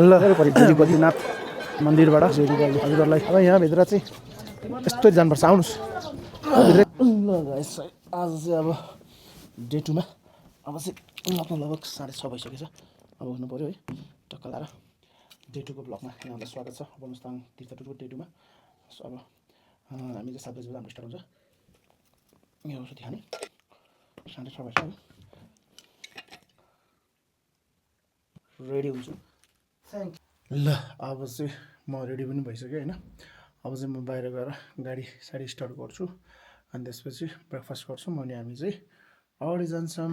ल जेरी गल्लीनाथ मन्दिरबाट जेरी गल्ली हजुरहरूलाई अब यहाँभित्र चाहिँ यस्तो जानुपर्छ आउनुहोस् ल गाइस आज चाहिँ अब डे 2 मा अब चाहिँ लगभग 6:30 भइसकेछ अब उठ्नु पऱ्यो है टक्क लाएर डे 2 को ब्लगमा यहाँलाई स्वागत छ अब मुस्ताङ तीर्थ टुरको डे 2 मा सो अब हामी चाहिँ 7 बजी हाम्रो स्टार्ट हुन्छ यहाँ सुति खाने 6:30 भइसक्यो रेडी हुन्छु ल अब चाहिँ म रेडी पनि भइसक्यो होइन अब चाहिँ म बाहिर गएर गाडी साडी स्टार्ट गर्छु अनि त्यसपछि ब्रेकफास्ट गर्छु म अनि हामी चाहिँ अगाडि जान्छौँ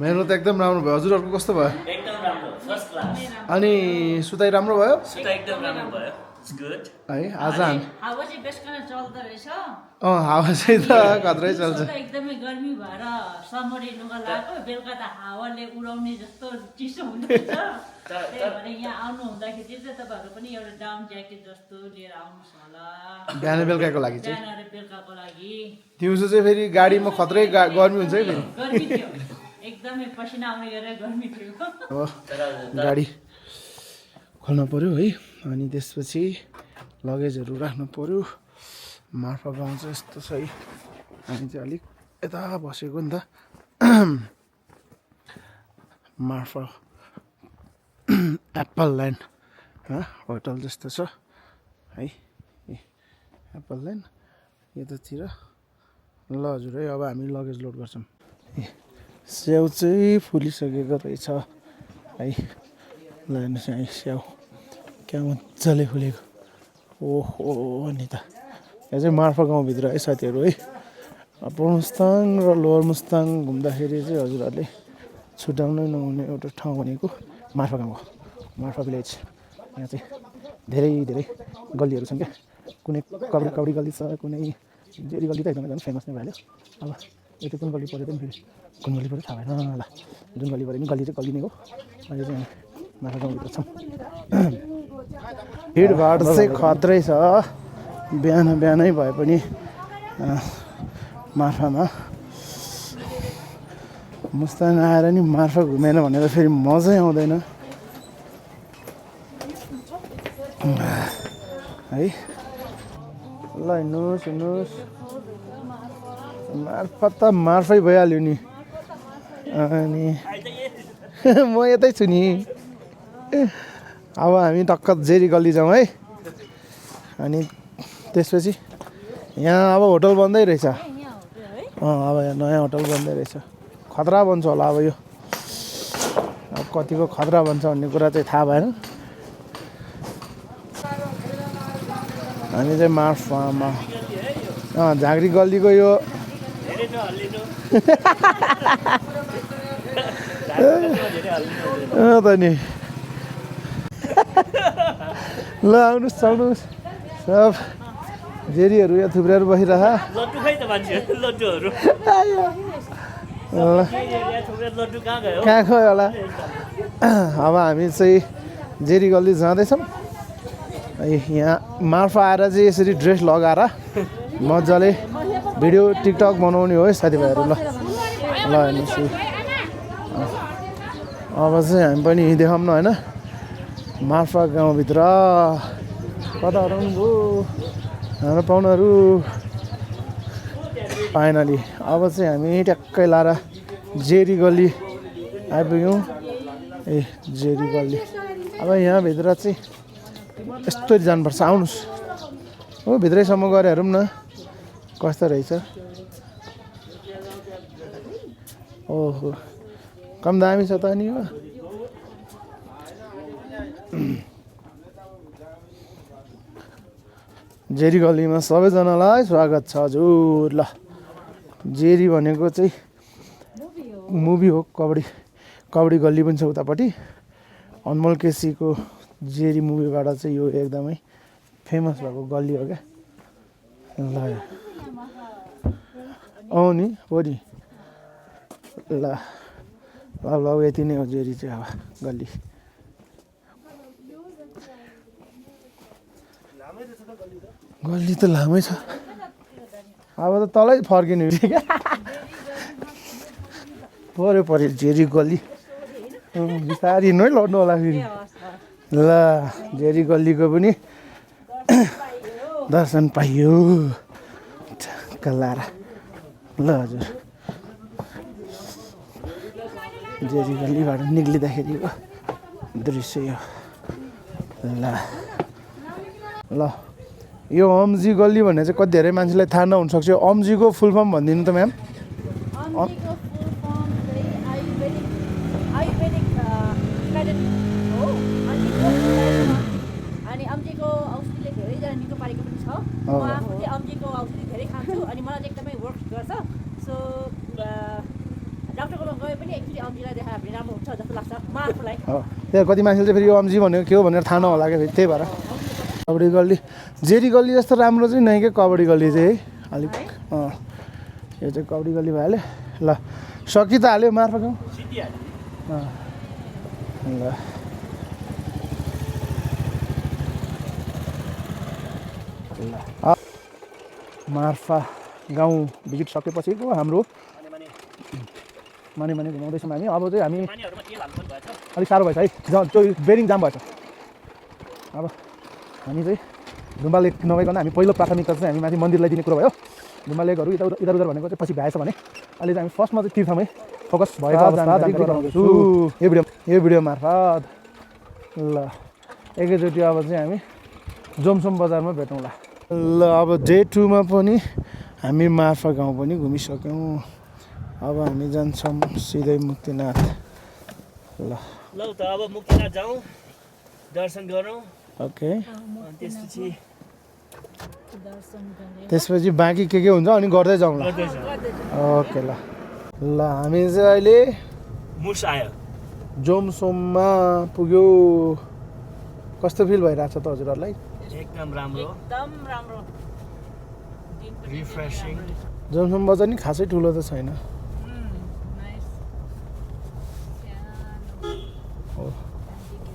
मेरो त एकदम राम्रो भयो हजुरहरूको कस्तो भयो एकदम राम्रो फर्स्ट क्लास अनि सुताइ राम्रो भयो सुता एकदम राम्रो भयो इट्स गुड है आज हावा चाहिँ बेसकन चल्दो रहेछ हावा चाहिँ त खत्रै चल्छ एकदमै गर्मी भएर समरी लुगा लगाएको बेलुका त हावाले उडाउने जस्तो चिसो हुँदैछ त्यही भएर यहाँ आउनु हुँदाखेरि चाहिँ तपाईँहरू पनि एउटा डाउन ज्याकेट जस्तो लिएर आउनुहोस् होला बिहान बेलुकाको लागि चाहिँ बिहान र बेलुकाको लागि दिउँसो चाहिँ फेरि गाडीमा खत्रै गर्मी हुन्छ है फेरि गर्मी थियो एकदमै पसिना आउने गरेर गर्मी थियो अब गाडी खोल्नु पर्यो है अनि त्यसपछि लगेजहरू राख्नु पर्यो मार्फा गाउँ चाहिँ यस्तो छ है हामी चाहिँ अलिक यता बसेको नि त मार्फा एप्पल ल्यान्ड होटल जस्तो छ है एप्पल ल्यान्ड यतातिर ल हजुर है अब हामी लगेज लोड गर्छौँ स्याउ चाहिँ फुलिसकेको रहेछ है ल हेर्नुहोस् यहाँ स्याउ क्या मजाले फुलेको ओहो नि त यहाँ चाहिँ मार्फा गाउँभित्र है साथीहरू है अप्पर मुस्ताङ र लोवर मुस्ताङ घुम्दाखेरि चाहिँ हजुरहरूले छुट्याउनै नहुने एउटा ठाउँ भनेको मार्फा गाउँ हो मार्फा भिलेज यहाँ चाहिँ धेरै धेरै गल्लीहरू छन् क्या कुनै कबडी गल्ली छ कुनै जेरी गल्ली त एकदमै झन् फेमस नै भइहाल्यो अब यति कुन गल्ली पऱ्यो पनि फेरि कुन गल्ली पऱ्यो थाहा भएन ल जुन गल्ली पऱ्यो नि गल्ली चाहिँ गल्ली नै हो अहिले चाहिँ मार्फा गाउँभित्र छौँ भिडभाड चाहिँ खत्रै छ बिहानै भए पनि मार्फामा मुस्ताङ आएर नि मार्फा घुमेन भनेर फेरि मजै आउँदैन है ल हिँड्नुहोस् मार्फा त मार्फै भइहाल्यो नि अनि म यतै छु नि अब हामी टक्क जेरी गल्ली जाउँ है अनि त्यसपछि यहाँ अब होटल बन्दै रहेछ अब यहाँ नयाँ होटल बन्दै रहेछ खतरा बन्छ होला अब यो अब कतिको खतरा बन्छ भन्ने कुरा चाहिँ थाहा भएन हामी चाहिँ मार्फामा झाँक्री गल्लीको यो त नि ल आउनुहोस् सब जेरीहरू यहाँ थुप्रेर बसिरह लड्डु खै त मान्छे लड्डुहरू कहाँ खै होला अब हामी चाहिँ जेरी गल्ली जाँदैछौँ यहाँ मार्फा आएर चाहिँ यसरी ड्रेस लगाएर मजाले भिडियो टिकटक बनाउने हो है साथीभाइहरू ल हेर्नुहोस् अब चाहिँ हामी पनि देखाउँ न होइन मार्फा गाउँभित्र कता हराउनु भयो हाम्रो पाहुनाहरू फाइनली अब चाहिँ हामी ट्याक्कै लाएर जेरी गल्ली आइपुग्यौँ ए जेरी गल्ली अब यहाँभित्र चाहिँ यस्तो जानुपर्छ आउनुहोस् हो भित्रैसम्म गएर हेरौँ न कस्तो रहेछ ओहो कम दामी छ त नि हो जेरी गल्लीमा सबैजनालाई स्वागत छ हजुर ल जेरी भनेको चाहिँ मुभी हो कबड्डी गल्ली पनि छ उतापट्टि अनमोल केसीको जेरी मुभीबाट चाहिँ यो एकदमै फेमस भएको गल्ली हो क्या ल नि हो नि ल ल यति नै हो जेरी चाहिँ अब गल्ली गल्ली त लामै छ अब त तलै फर्किनु क्या पऱ्यो जेरी गल्ली बिस्तारै हिँड्नु है लड्नु होला फेरि ल जेरी गल्लीको पनि दर्शन पाइयो कल्लारा ल हजुर जेरी गल्लीबाट निक्लिँदाखेरिको दृश्य यो ल ल यो अम्जी गल्ली भन्ने चाहिँ कति धेरै मान्छेलाई थाहा नहुनसक्छ यो अम्जीको फुल फर्म भनिदिनु त म्याम अम्जीको फुल फर्म चाहिँ आयुर्वेदिक ट्रिटमेन्ट हो अनि अम्जीको औषधिले धेरैजना निको पारेको पनि छ म आफू चाहिँ अम्जीको औषधि धेरै खान्छु अनि मलाई चाहिँ एकदमै वर्क गर्छ सो डक्टरकोमा गए पनि एक्चुली अम्जीलाई देखायो भने राम्रो हुन्छ जस्तो लाग्छ म आफूलाई त्यहाँ कति मान्छेले चाहिँ फेरि यो अम्जी भनेको के हो भनेर थाहा नहोला क्या फेरि त्यही भएर कबड्डी गल्ली जेरी गल्ली जस्तो राम्रो चाहिँ नै क्या कबड्डी गल्ली चाहिँ है अलिक यो चाहिँ कबड्डी गल्ली भइहाल्यो ल सकि त हाल्यो मार्फा गाउँ ल मार्फा गाउँ भिजिट सकेपछिको हाम्रो माने घुमाउँदैछौँ हामी अब चाहिँ हामी अलिक साह्रो भएछ है त्यो बेरिङ जाम भएछ अब हामी चाहिँ गुम्बा लेक नभइकन हामी पहिलो प्राथमिकता चाहिँ हामी माथि मन्दिरलाई दिने कुरो भयो गुम्बा लेकहरू इधर उधर भनेको चाहिँ पछि भ्याएछ भने अहिले चाहिँ हामी फर्स्टमा चाहिँ तीर्थमै फोकस भएको जानकारी गराउँदैछु यो भिडियो मार्फत ल एकैचोटि अब चाहिँ हामी जोमसोम बजारमा भेटौँला ल अब डे 2 मा पनि हामी मार्फा गाउँ पनि घुमिसक्यौँ अब हामी जान्छौँ सिधै मुक्तिनाथ ल त अब मुक्तिनाथ जाउँ दर्शन गरौँ ओके त्यसपछि बाँकी के हुन्छ अनि गर्दै जाउँला ओके ल ल हामी चाहिँ अहिले मुस आयो जोमसोममा पुग्यो कस्तो फिल भइरहेछ त हजुरहरूलाई एकदम राम्रो रिफ्रेसिङ जोमसोम बजार नि खासै ठुलो त छैन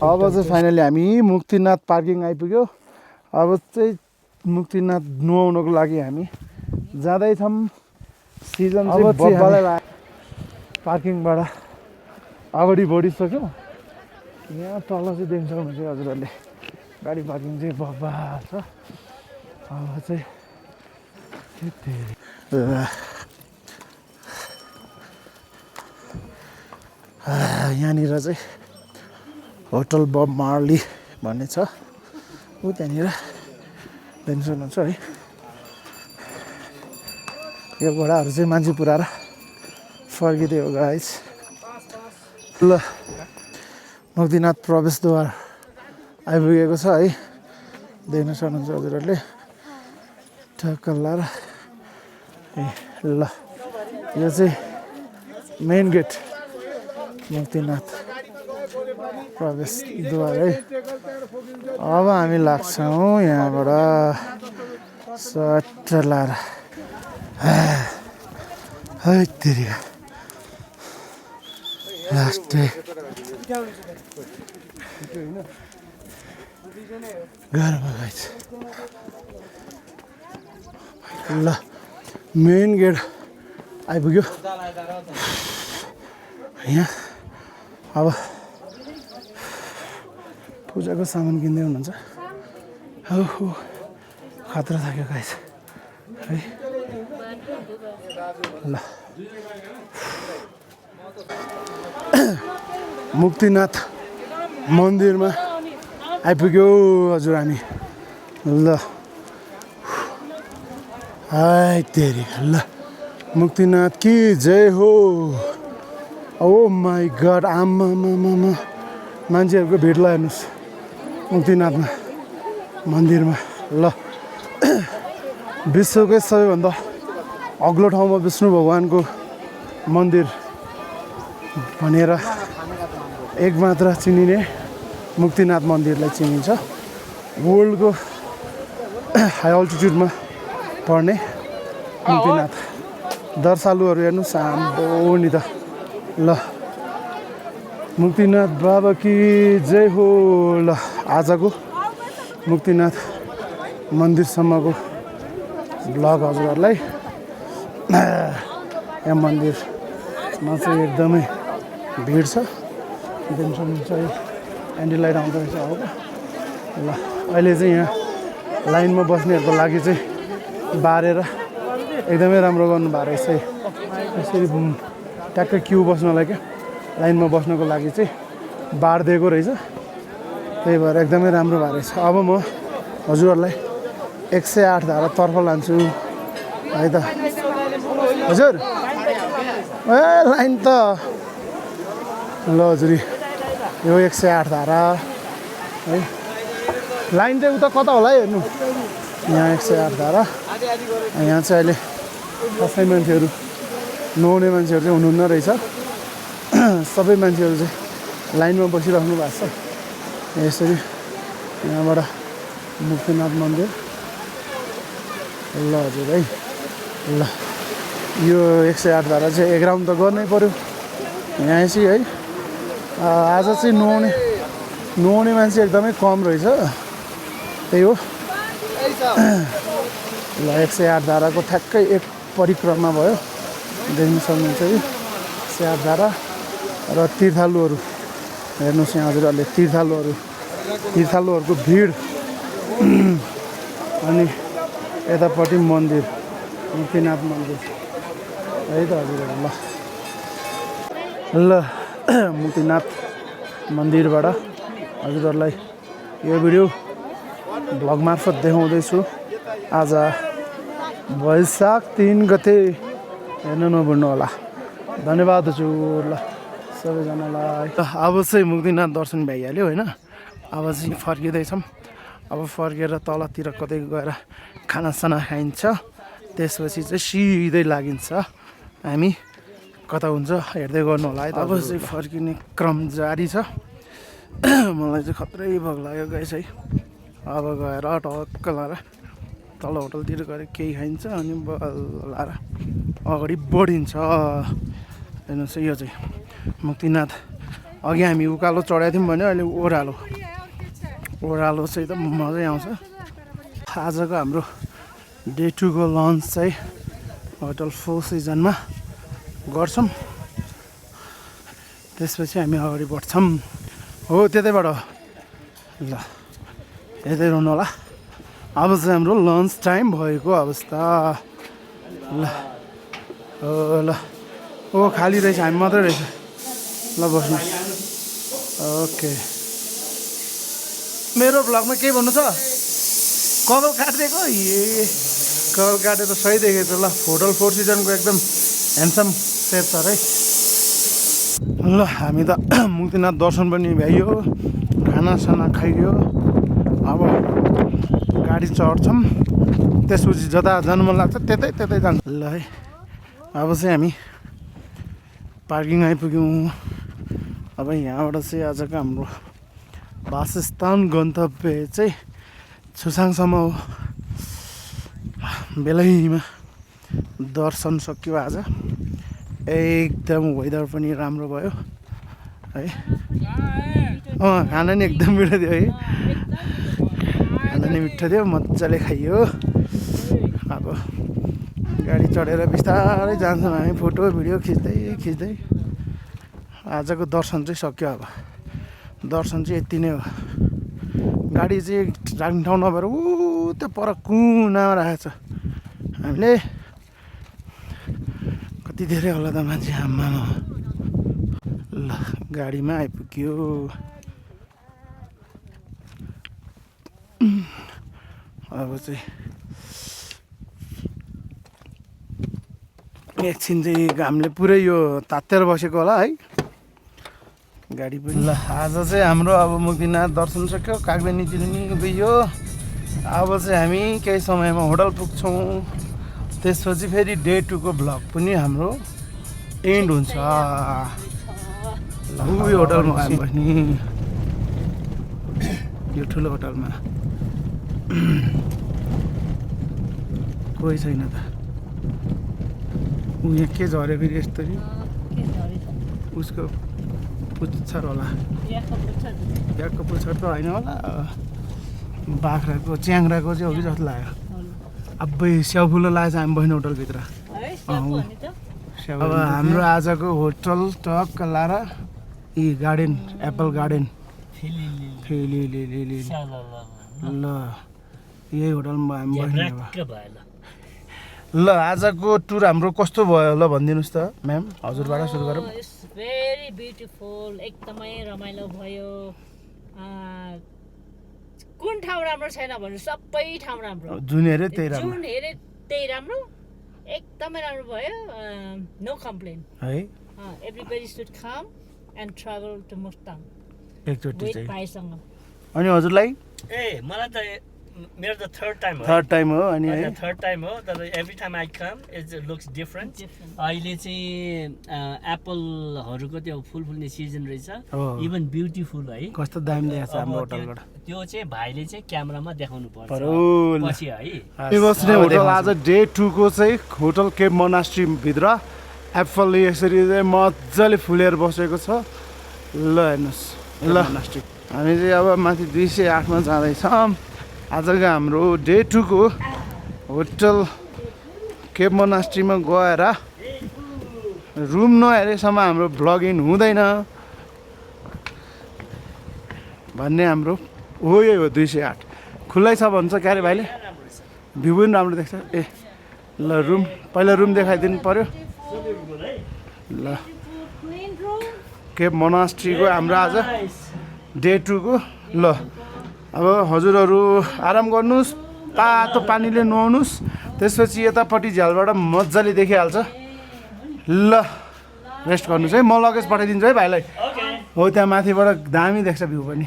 अब चाहिँ फाइनली हामी मुक्तिनाथ पार्किङ आइपुग्यो अब चाहिँ मुक्तिनाथ नुहाउनको लागि हामी जाँदैछौँ सिजन चाहिँ पार्किङबाट अगाडि बढिसक्यौँ यहाँ तल चाहिँ देख्न सक्नुहुन्छ हजुरहरूले गाडी पार्किङ चाहिँ बब्बा छ अब चाहिँ यहाँनिर चाहिँ होटल बब मार्ली भन्ने छ ऊ त्यहाँनिर देख्न सक्नुहुन्छ है यो घोडाहरू चाहिँ मान्छे पुऱ्याएर फर्किदियो गाइस ल मुक्तिनाथ प्रवेशद्वार आइपुगेको छ है देख्न सक्नुहुन्छ हजुरहरूले ठक्क लाएर ल यो चाहिँ मेन गेट मुक्तिनाथ प्रवेशद्वार है अब हामी लाग्छौँ यहाँबाट सट्ट लाएर है तेरि लास्टै गाह्रो गाइस ल मेन गेट आइपुग्यो यहाँ अब पूजाको सामान किन्दै हुनुहुन्छ हो खतरा थाक्यो गाइस है ल मुक्तिनाथ मन्दिरमा आइपुग्यो हजुर हामी ल हाय तेरी ल मुक्तिनाथ की जय हो ओ माई गड आमा मान्छेहरूको भिडलाई हेर्नुहोस् मुक्तिनाथमा मन्दिरमा ल विश्वकै सबैभन्दा अग्लो ठाउँमा विष्णु भगवानको मन्दिर भनेर एकमात्र चिनिने मुक्तिनाथ मन्दिरलाई चिनिन्छ वर्ल्डको हाई अल्टिट्युडमा पर्ने मुक्तिनाथ दर्शालुहरू हेर्नुहोस् हाम्रो नि त ल मुक्तिनाथ बाबा की जय हो ल आजको मुक्तिनाथ मन्दिरसम्मको ब्लग हजुरहरूलाई यहाँ मन्दिरमा चाहिँ एकदमै भिड छ देख्न सक्नुहुन्छ है क्यान्डल लाइट आउँदो रहेछ हो ल अहिले चाहिँ यहाँ लाइनमा बस्नेहरूको लागि चाहिँ बारेर एकदमै राम्रो गर्नुभएको रहेछ है यसरी ट्याक्कै क्यु बस्नलाई क्या लाइनमा बस्नको लागि चाहिँ बार दिएको रहेछ त्यही भएर एकदमै राम्रो भएको रहेछ अब म हजुरहरूलाई 108 धारातर्फ लान्छु है त हजुर ए लाइन त ल हजुर यो 108 धारा है लाइन चाहिँ उता कता होला है हेर्नु यहाँ 108 धारा यहाँ चाहिँ अहिले कसै मान्छेहरू नहुने मान्छेहरू चाहिँ हुनुहुन्न रहेछ सबै मान्छेहरू चाहिँ लाइनमा बसिराख्नु भएको छ यसरी यहाँबाट मुक्तिनाथ मन्दिर ल हजुर है ल यो 108 धारा चाहिँ एग्राउन्ड त गर्नै पर्यो यहाँ चाहिँ है आज चाहिँ नुहाउने मान्छे एकदमै कम रहेछ त्यही हो ल 108 धाराको ठ्याक्कै एक परिक्रमा भयो देख्न सक्नुहुन्छ है 108 धारा र तीर्थालुहरू हेर्नुहोस् यहाँ हजुरहरूले तीर्थालुहरूको भिड अनि यतापट्टि मन्दिर मुक्तिनाथ मन्दिर है त हजुरहरू ल मुक्तिनाथ मन्दिरबाट हजुरहरूलाई यो भिडियो भ्लग मार्फत देखाउँदैछु आज वैशाख 3 गते हेर्नु नभुल्नु होला धन्यवाद हजुर ल सबैजनालाई अब चाहिँ मुक्तिनाथ दर्शन भइहाल्यो होइन अब चाहिँ फर्किँदैछौँ अब फर्केर तलतिर कतै गएर खानासाना खाइन्छ त्यसपछि चाहिँ सिधै लागिन्छ हामी कता हुन्छ हेर्दै गर्नु होला है अब चाहिँ फर्किने क्रम जारी छ मलाई चाहिँ खत्रै भोक लाग्यो गाइस है अब गएर टक्क लाएर तल होटलतिर गएर केही खाइन्छ अनि लाएर अगाडि बढिन्छ हेर्नुहोस् यो चाहिँ मुक्तिनाथ अघि हामी उकालो चढाएको थियौँ भने अहिले ओह्रालो चाहिँ त मजै आउँछ आजको हाम्रो डे 2 को लन्च चाहिँ होटल 4 सिजनमा गर्छौँ त्यसपछि हामी अगाडि बढ्छौँ हो त्यतैबाट ल यतै रहनु होला अब चाहिँ हाम्रो लन्च टाइम भएको अवस्था ल ल ओ खाली रहेछ हामी मात्रै रहेछ ल बस्नुहोस् ओके मेरो भ्लगमा केही भन्नु छ कपाल काटिदिएको कपाल काटेर सही देखेको छ ल होटल 4 सिजनको एकदम ह्यान्डसम सेप छ है ल हामी त मुक्तिनाथ दर्शन पनि भ्याइयो खानासाना खाइयो अब गाडी चढ्छौँ त्यसपछि जता जानु मन लाग्छ त्यतै जान्छ ल है अब चाहिँ हामी पार्किङ आइपुग्यौँ अब यहाँबाट चाहिँ आजको हाम्रो वासस्थान गन्तव्य चाहिँ छुसाङसम्म हो बेलैमा दर्शन सक्यो आज एकदम वेदर पनि राम्रो भयो है खाना नि एकदम मिठो थियो है खाना नि मिठो थियो मजाले खाइयो अब गाडी चढेर बिस्तारै जान्छौँ हामी फोटो भिडियो खिच्दै आजको दर्शन चाहिँ सक्यो अब दर्शन चाहिँ यति नै हो गाडी चाहिँ राख्ने ठाउँ नभएर ऊ त्यो पर कुनामा राखेको छ हामीले कति धेरै होला त मान्छे आम्मा ल गाडीमा आइपुग्यो अब चाहिँ एकछिन चाहिँ घामले पुरै यो तातेर बसेको होला है गाडी पनि ल आज चाहिँ हाम्रो अब मुक्तिनाथ दर्शन सक्यो कागबेनी चिल्नी गयो अब चाहिँ हामी केही समयमा होटल पुग्छौँ त्यसपछि फेरि डे 2 को भ्लग पनि हाम्रो एन्ड हुन्छ ल यो होटलमा आयो भने यो ठुलो होटलमा कोही छैन त यहाँ के झऱ्यो फेरि यस्तरी उसको पुच्छर होला ब्यागको पुच्छर त होइन होला बाख्राको च्याङ्राको चाहिँ हो कि जस्तो लाग्यो अबै स्याउफुलो लागेको छ हामी बस्ने होटलभित्र अब हाम्रो आजको होटल टक्क लाएर ए गार्डन एप्पल गार्डन फेलिली ल यही होटलमा हामी बस्ने अब झ्याब्राक्क भयो ल ल आजको टुर हाम्रो कस्तो भयो ल भनिदिनुहोस् त म्याम हजुरबाट सुरु गरौँ इट्स भेरी ब्युटिफुल एकदमै रमाइलो भयो कुन ठाउँ राम्रो छैन भन्नु सबै ठाउँ राम्रो जुन हेऱ्यो त्यही राम्रो जुन हेरे त्यही राम्रो एकदमै राम्रो भयो नो कम्प्लेन है everybody should come and travel to Mustang एकचोटि विथ चाहिँ भाइसँग अनि हजुरलाई ए मलाई त मेरो त थर्ड टाइम हो थर्ड टाइम हो अनि है थर्ड टाइम हो तर every time I com it looks different अहिले चाहिँ एप्पलहरूको त्यो फुल फुल्ने सिजन रहेछ हो। इभन ब्युटिफुल है कस्तो दामी दिएको छ हाम्रो अब त्यो- होटलबाट त्यो चाहिँ भाइले चाहिँ क्यामेरामा देखाउनु पर्छ परुल। पछि है हामी बस्ने होटल आज डे 2 को चाहिँ होटल केप मोनास्ट्री भित्र एप्पलले यसरी चाहिँ मजाले फुलेर बसेको छ ल हेर्नुहोस् ल हामी चाहिँ अब माथि 208 मा जाँदैछौँ आजको हाम्रो डे 2 को होटल केप मोनास्ट्रीमा गएर रुम नहेरेसम्म हाम्रो भ्लगिङ हुँदैन भन्ने हाम्रो हो यही हो 208 खुल्लै छ भन्छ क्यारे भाइले भ्यू पनि राम्रो देख्छ ए ल रुम पहिला रुम देखाइदिनु पर्यो ल केप मोनास्ट्रीको हाम्रो आज डे 2 को ल अब हजुरहरू आराम गर्नुहोस् तातो पानीले नुहाउनुहोस् त्यसपछि यतापट्टि झ्यालबाट मजाले देखिहाल्छ ल रेस्ट गर्नुहोस् है म लगेज पठाइदिन्छु है भाइलाई हो त्यहाँ माथिबाट दामी देख्छ भ्यू पनि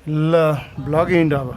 ल भ्लग इन्ड अब